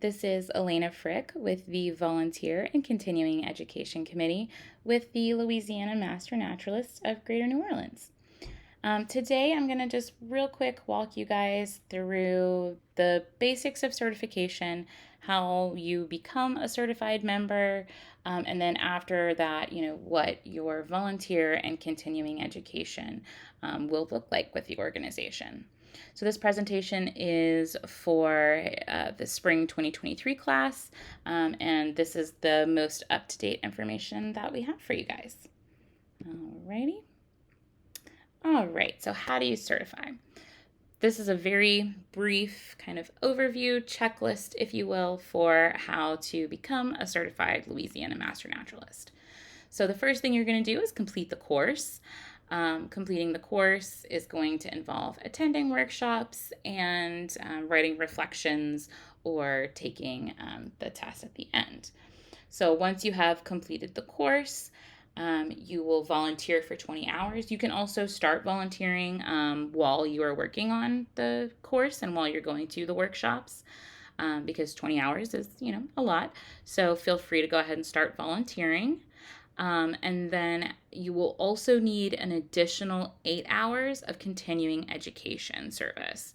This is Elena Frick with the Volunteer and Continuing Education Committee with the Louisiana Master Naturalists of Greater New Orleans. Today I'm going to just real quick walk you guys through the basics of certification, how you become a certified member, and then after that, what your volunteer and continuing education will look like with the organization. So this presentation is for the spring 2023 class, and this is the most up-to-date information that we have for you guys. Alrighty. All right, so how do you certify? This is a very brief kind of overview checklist, if you will, for how to become a certified Louisiana Master Naturalist. So the first thing you're going to do is complete the course. Completing the course is going to involve attending workshops and writing reflections or taking the test at the end. So once you have completed the course, you will volunteer for 20 hours. You can also start volunteering while you are working on the course and while you're going to the workshops, because 20 hours is, a lot. So feel free to go ahead and start volunteering. And then you will also need an additional 8 hours of continuing education service.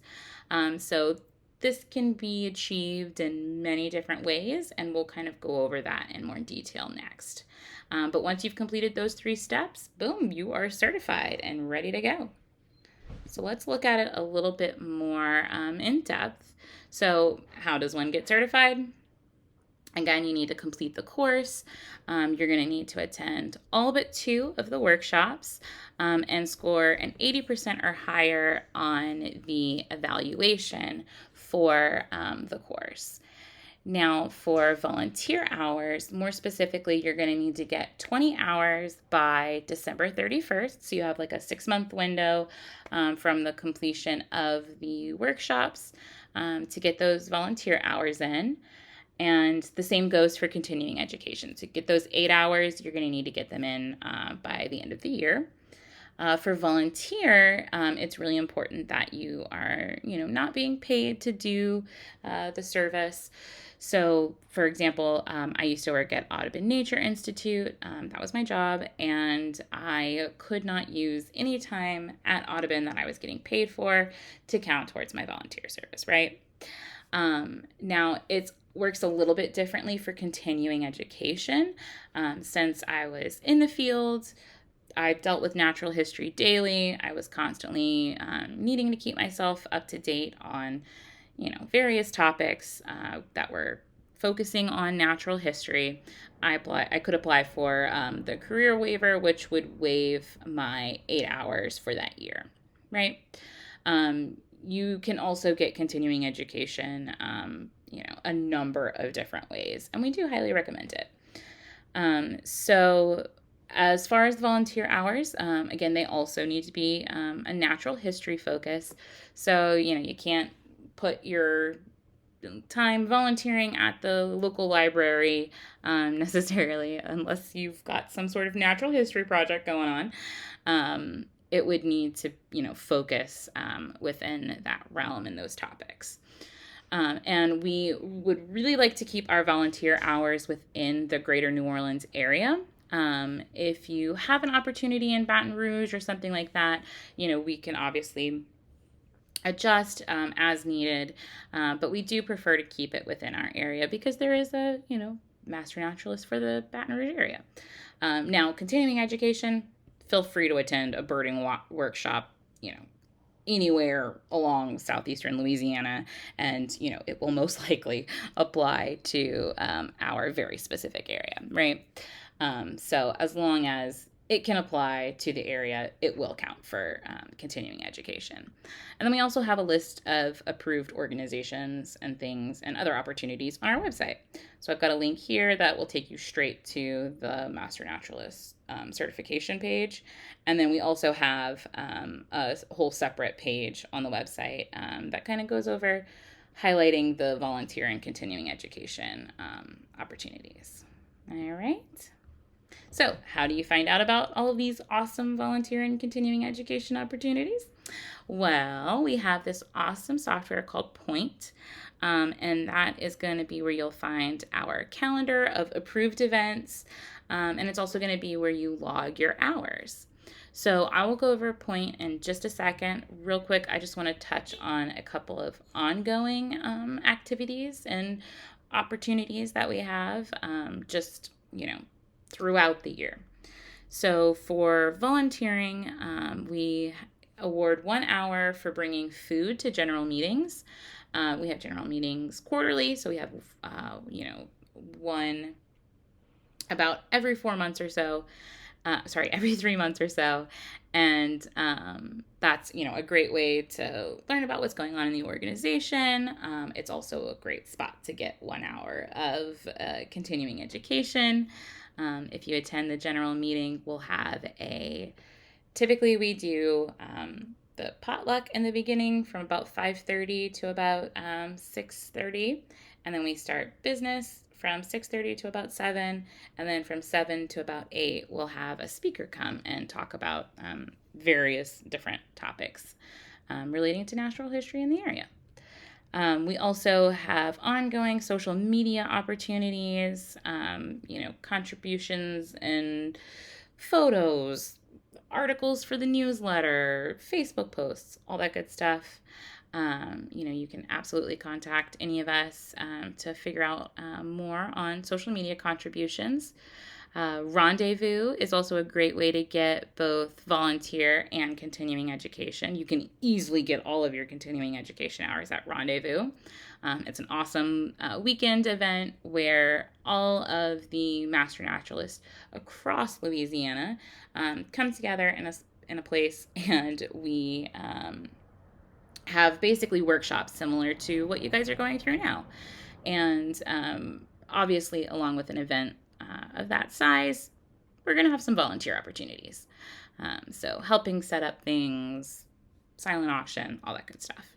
So this can be achieved in many different ways, and we'll kind of go over that in more detail next. But once you've completed those 3 steps, boom, you are certified and ready to go. So let's look at it a little bit more in depth. So how does one get certified? Again, you need to complete the course. You're going to need to attend all but 2 of the workshops and score an 80% or higher on the evaluation for the course. Now, for volunteer hours, more specifically, you're going to need to get 20 hours by December 31st. So you have like a 6-month window from the completion of the workshops to get those volunteer hours in. And the same goes for continuing education. To get those 8 hours, you're going to need to get them in by the end of the year. For volunteer, it's really important that you are, not being paid to do the service. So, for example, I used to work at Audubon Nature Institute. That was my job, and I could not use any time at Audubon that I was getting paid for to count towards my volunteer service, right? Now, it works a little bit differently for continuing education. Since I was in the field, I dealt with natural history daily. I was constantly needing to keep myself up to date on, various topics that were focusing on natural history. I could apply for the career waiver, which would waive my 8 hours for that year, right? You can also get continuing education, a number of different ways, and we do highly recommend it. So as far as volunteer hours, again, they also need to be a natural history focus. So, you can't put your time volunteering at the local library necessarily, unless you've got some sort of natural history project going on. It would need to, focus within that realm and those topics. And we would really like to keep our volunteer hours within the Greater New Orleans area. If you have an opportunity in Baton Rouge or something like that, we can obviously adjust as needed, but we do prefer to keep it within our area because there is a, Master Naturalist for the Baton Rouge area. Now, continuing education, feel free to attend a birding workshop, anywhere along southeastern Louisiana, and it will most likely apply to our very specific area, right? So as long as it can apply to the area, it will count for continuing education. And then we also have a list of approved organizations and things and other opportunities on our website. So I've got a link here that will take you straight to the Master Naturalist certification page. And then we also have a whole separate page on the website that kind of goes over highlighting the volunteer and continuing education opportunities. All right. So how do you find out about all of these awesome volunteer and continuing education opportunities? Well, we have this awesome software called Point, and that is going to be where you'll find our calendar of approved events, and it's also going to be where you log your hours. So I will go over Point in just a second. Real quick, I just want to touch on a couple of ongoing activities and opportunities that we have throughout the year. So for volunteering, we award 1 hour for bringing food to general meetings. We have general meetings quarterly, so we have, one about every 4 months or so. Every 3 months or so. And that's, a great way to learn about what's going on in the organization. It's also a great spot to get 1 hour of continuing education. If you attend the general meeting, typically we do the potluck in the beginning from about 5:30 to about 6:30. And then we start business from 6:30 to about 7, and then from 7 to about 8, we'll have a speaker come and talk about various different topics relating to natural history in the area. We also have ongoing social media opportunities, contributions and photos, articles for the newsletter, Facebook posts, all that good stuff. You can absolutely contact any of us to figure out more on social media contributions. Rendezvous is also a great way to get both volunteer and continuing education. You can easily get all of your continuing education hours at Rendezvous. It's an awesome weekend event where all of the Master Naturalists across Louisiana come together in a place, and we have basically workshops similar to what you guys are going through now. And obviously, along with an event of that size, we're going to have some volunteer opportunities. So helping set up things, silent auction, all that good stuff.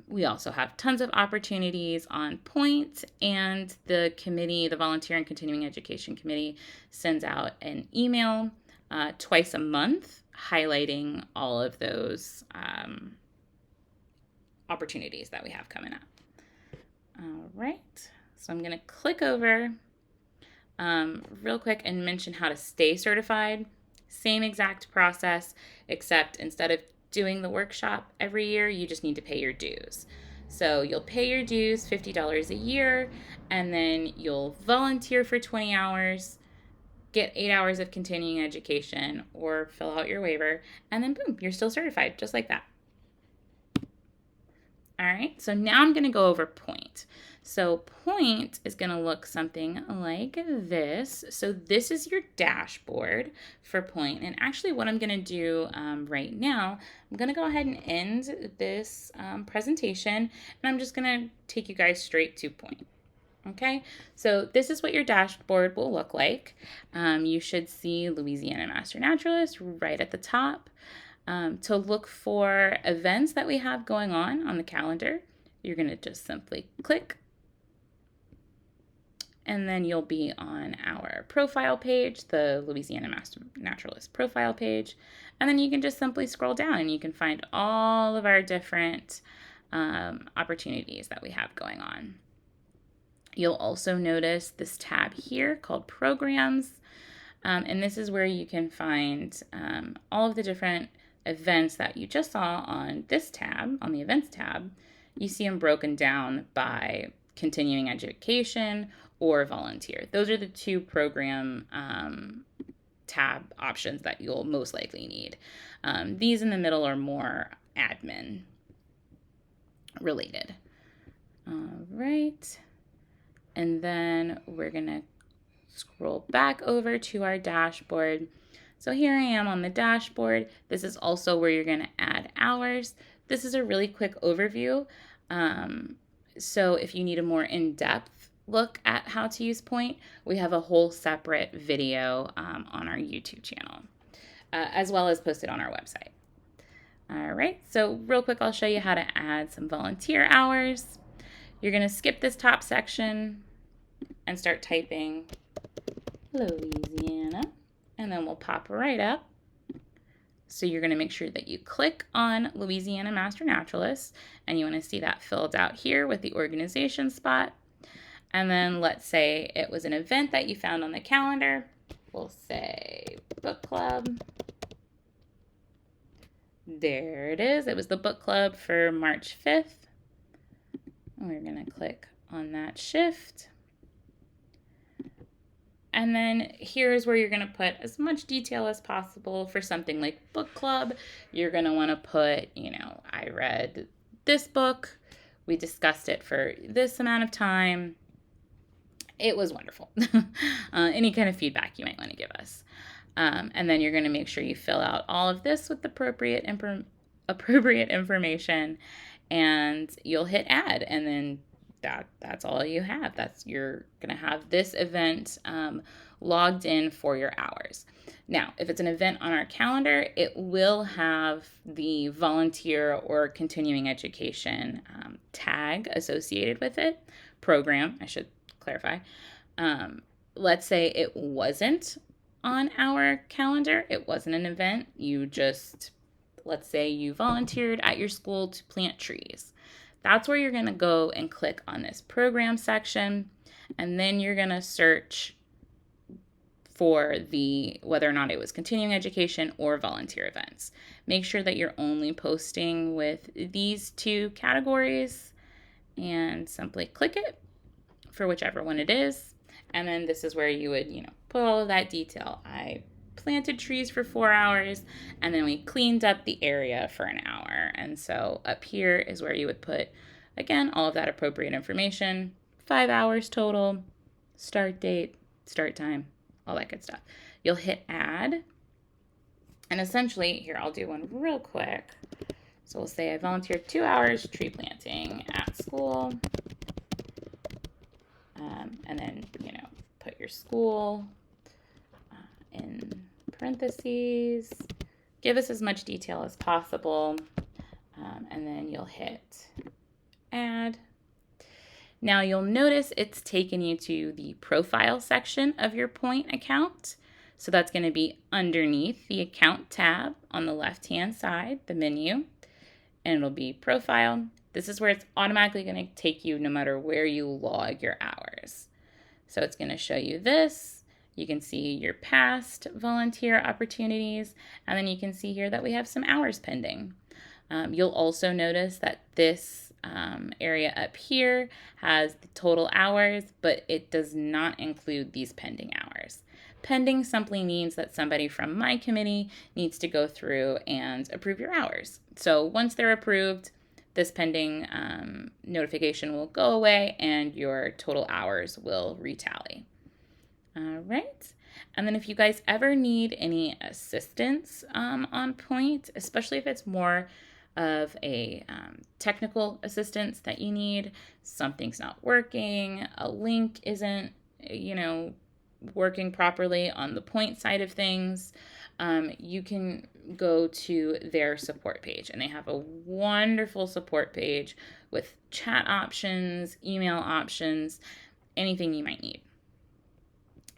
We also have tons of opportunities on Point, and the Volunteer and Continuing Education Committee, sends out an email twice a month highlighting all of those opportunities that we have coming up. All right, so I'm going to click over real quick and mention how to stay certified. Same exact process, except instead of doing the workshop every year, you just need to pay your dues. So you'll pay your dues, $50 a year, and then you'll volunteer for 20 hours, get 8 hours of continuing education, or fill out your waiver, and then boom, you're still certified, just like that. All right, so now I'm going to go over Point. So Point is going to look something like this. So this is your dashboard for Point. And actually what I'm going to do right now, I'm going to go ahead and end this presentation, and I'm just going to take you guys straight to Point. Okay, so this is what your dashboard will look like. You should see Louisiana Master Naturalists right at the top. To look for events that we have going on the calendar, you're going to just simply click, and then you'll be on our profile page, the Louisiana Master Naturalist profile page, and then you can just simply scroll down and you can find all of our different opportunities that we have going on. You'll also notice this tab here called Programs, and this is where you can find all of the different events that you just saw on this tab, on the Events tab. You see them broken down by continuing education or volunteer. Those are the two program tab options that you'll most likely need. These in the middle are more admin related. All right. And then we're going to scroll back over to our dashboard. So here I am on the dashboard. This is also where you're going to add hours. This is a really quick overview. So if you need a more in-depth look at how to use Point, we have a whole separate video on our YouTube channel, as well as posted on our website. All right, so real quick, I'll show you how to add some volunteer hours. You're going to skip this top section and start typing Louisiana, and then we'll pop right up So you're going to make sure that you click on Louisiana Master Naturalists, and you want to see that filled out here with the organization spot. And then let's say it was an event that you found on the calendar. We'll say book club. There it is. It was the book club for March 5th. We're going to click on that shift. And then here's where you're going to put as much detail as possible. For something like book club, you're going to want to put, I read this book. We discussed it for this amount of time. It was wonderful. Any kind of feedback you might want to give us. And then you're going to make sure you fill out all of this with appropriate information, and you'll hit add, and then that's all you have. You're going to have this event logged in for your hours. Now, if it's an event on our calendar, it will have the volunteer or continuing education tag associated with it. Program, I should clarify. Let's say it wasn't on our calendar. It wasn't an event. Let's say you volunteered at your school to plant trees. That's where you're going to go and click on this program section, and then you're going to search for whether or not it was continuing education or volunteer events. Make sure that you're only posting with these two categories, and simply click it for whichever one it is. And then this is where you would, put all of that detail. I planted trees for 4 hours, and then we cleaned up the area for an hour. And so up here is where you would put, again, all of that appropriate information. 5 hours total, start date, start time, all that good stuff. You'll hit add. And essentially, here, I'll do one real quick. So we'll say I volunteered 2 hours tree planting at school. And then, put your school in parentheses. Give us as much detail as possible. And then you'll hit add. Now you'll notice it's taken you to the profile section of your Point account. So that's going to be underneath the account tab on the left-hand side, the menu, and it'll be profile. This is where it's automatically going to take you no matter where you log your hours. So it's going to show you this. You can see your past volunteer opportunities, and then you can see here that we have some hours pending. You'll also notice that this area up here has the total hours, but it does not include these pending hours. Pending simply means that somebody from my committee needs to go through and approve your hours. So once they're approved, this pending notification will go away and your total hours will retally. All right. And then if you guys ever need any assistance on Point, especially if it's more of a technical assistance that you need, something's not working, a link isn't, working properly on the Point side of things, you can go to their support page, and they have a wonderful support page with chat options, email options, anything you might need.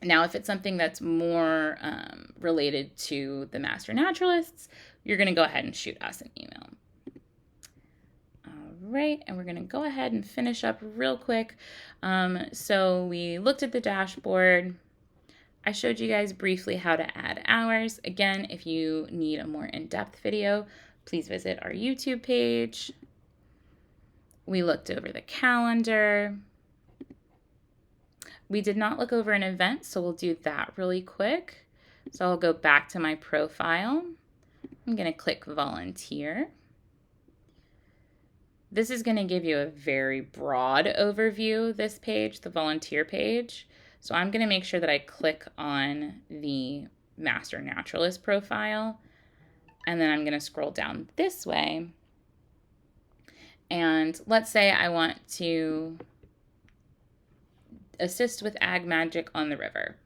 Now, if it's something that's more related to the Master Naturalists, you're going to go ahead and shoot us an email. All right, and we're going to go ahead and finish up real quick. So we looked at the dashboard. I showed you guys briefly how to add hours. Again, if you need a more in-depth video, please visit our YouTube page. We looked over the calendar. We did not look over an event, so we'll do that really quick. So I'll go back to my profile. I'm going to click volunteer. This is going to give you a very broad overview, this page, the volunteer page. So I'm going to make sure that I click on the Master Naturalist profile, and then I'm going to scroll down this way. And let's say I want to assist with ag magic on the river.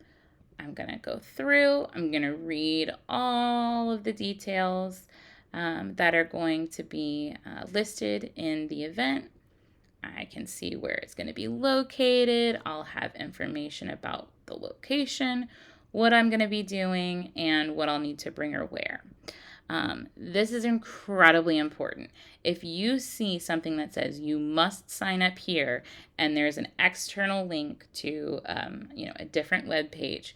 I'm going to go through, I'm going to read all of the details that are going to be listed in the event. I can see where it's going to be located. I'll have information about the location, what I'm going to be doing, and what I'll need to bring or where. This is incredibly important. If you see something that says you must sign up here and there's an external link to a different web page,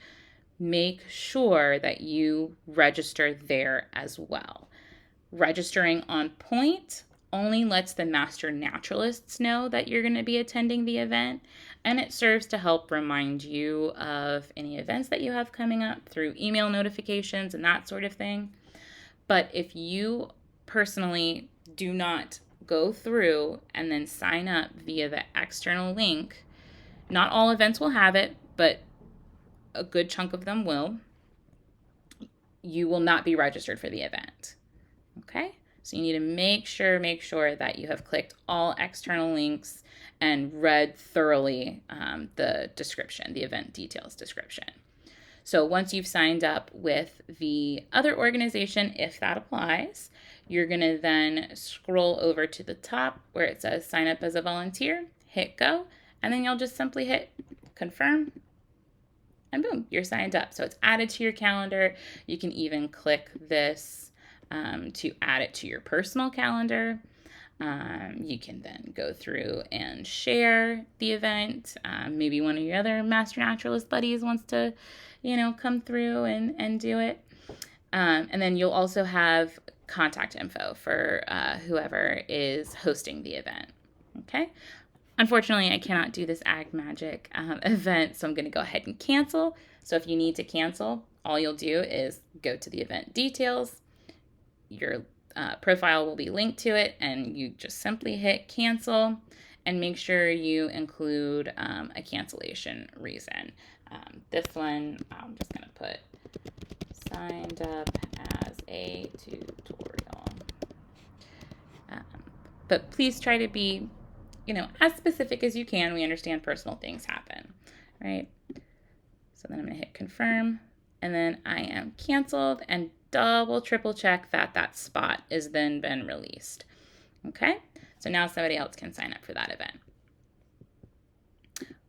make sure that you register there as well. Registering on point only lets the master naturalists know that you're going to be attending the event, and it serves to help remind you of any events that you have coming up through email notifications and that sort of thing. But if you personally do not go through and then sign up via the external link, not all events will have it, but a good chunk of them will, you will not be registered for the event. Okay? So you need to make sure that you have clicked all external links and read thoroughly the description, the event details description. So once you've signed up with the other organization, if that applies, you're going to then scroll over to the top where it says sign up as a volunteer, hit go, and then you'll just simply hit confirm, and boom, you're signed up. So it's added to your calendar. You can even click this to add it to your personal calendar. You can then go through and share the event. Maybe one of your other Master Naturalist buddies wants to, come through and do it. And then you'll also have contact info for whoever is hosting the event. Okay. Unfortunately, I cannot do this Ag Magic event, so I'm going to go ahead and cancel. So if you need to cancel, all you'll do is go to the event details. Your profile will be linked to it, and you just simply hit cancel, and make sure you include a cancellation reason. This one, I'm just going to put signed up as a tutorial. But please try to be as specific as you can. We understand personal things happen, right? So then I'm going to hit confirm, and then I am canceled, and triple check that spot has then been released. Okay, so now somebody else can sign up for that event.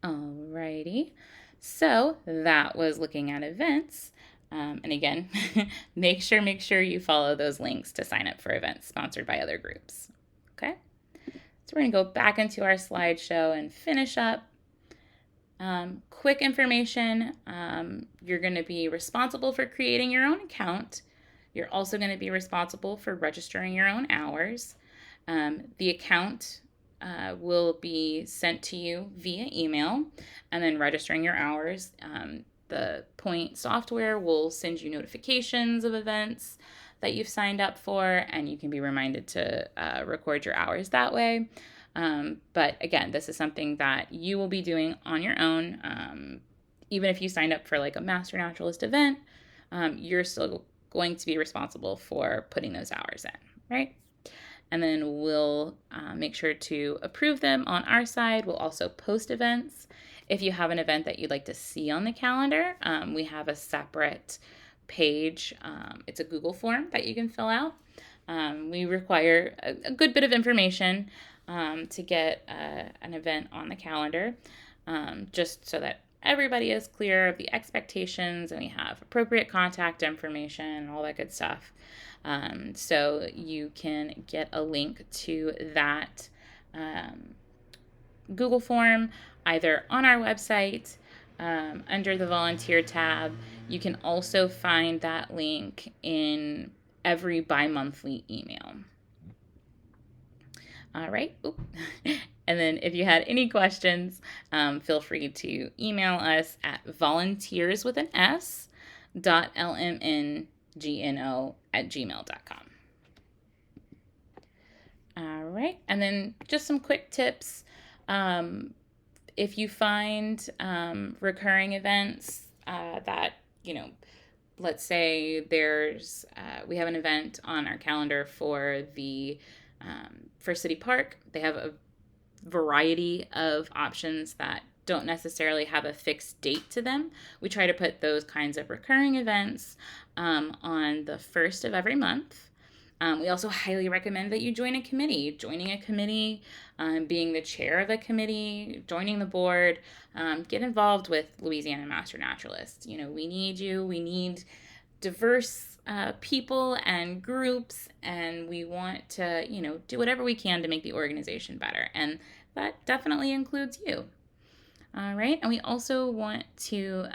Alrighty, so that was looking at events. And again, make sure you follow those links to sign up for events sponsored by other groups. Okay, so we're going to go back into our slideshow and finish up. Quick information, you're going to be responsible for creating your own account. You're also going to be responsible for registering your own hours. The account will be sent to you via email, and then registering your hours. The Point software will send you notifications of events that you've signed up for, and you can be reminded to record your hours that way. But again, this is something that you will be doing on your own. Even if you signed up for like a Master Naturalist event, you're still going to be responsible for putting those hours in, right? And then we'll make sure to approve them on our side. We'll also post events. If you have an event that you'd like to see on the calendar, we have a separate page. It's a Google form that you can fill out. We require a good bit of information to get an event on the calendar, just so that everybody is clear of the expectations and we have appropriate contact information and all that good stuff. So you can get a link to that Google form either on our website under the volunteer tab. You can also find that link in every bi-monthly email. All right. And then if you had any questions, feel free to email us at volunteers.lmngno@gmail.com. All right. And then just some quick tips. If you find recurring events that, let's say we have an event on our calendar for for City Park. They have a variety of options that don't necessarily have a fixed date to them. We try to put those kinds of recurring events on the first of every month. We also highly recommend that you join a committee. Joining a committee, being the chair of a committee, joining the board, get involved with Louisiana Master Naturalists. We need you. We need diverse people and groups, and we want to, do whatever we can to make the organization better. And that definitely includes you. All right, and we also want to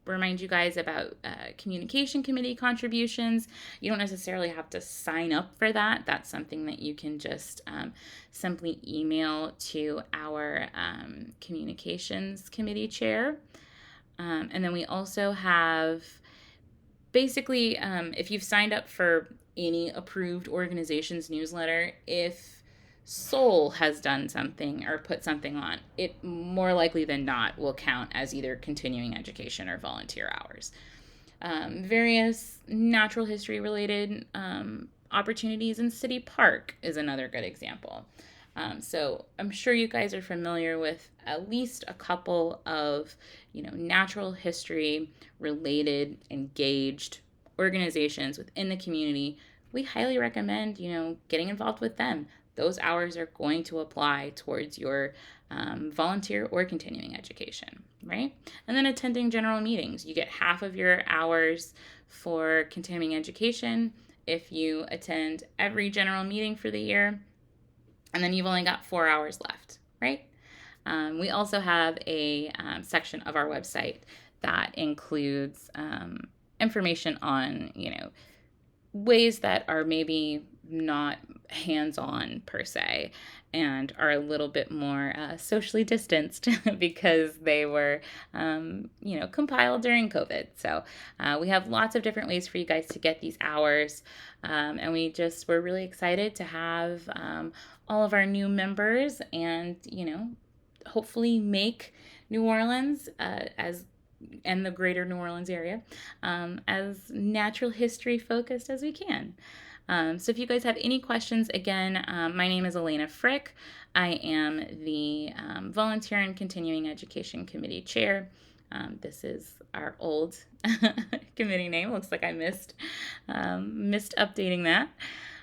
remind you guys about communication committee contributions. You don't necessarily have to sign up for that. That's something that you can just simply email to our communications committee chair. And then we also have basically, if you've signed up for any approved organization's newsletter, if Soul has done something or put something on, it more likely than not will count as either continuing education or volunteer hours. Various natural history related opportunities in City Park is another good example. So I'm sure you guys are familiar with at least a couple of, natural history related engaged organizations within the community. We highly recommend, getting involved with them. Those hours are going to apply towards your volunteer or continuing education, right? And then attending general meetings. You get half of your hours for continuing education if you attend every general meeting for the year, and then you've only got 4 hours left, right? We also have a section of our website that includes information on, ways that are maybe not hands-on per se and are a little bit more socially distanced because they were, compiled during COVID. So we have lots of different ways for you guys to get these hours. And we're really excited to have all of our new members and, hopefully make New Orleans and the greater New Orleans area as natural history focused as we can. So if you guys have any questions, again, my name is Elena Frick. I am the Volunteer and Continuing Education Committee Chair. This is our old committee name. Looks like I missed updating that.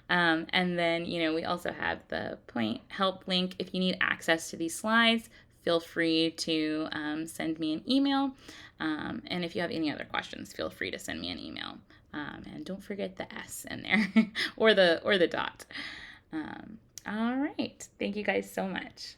And then, we also have the point help link. If you need access to these slides, feel free to send me an email. And if you have any other questions, feel free to send me an email. And don't forget the S in there or the dot. All right. Thank you guys so much.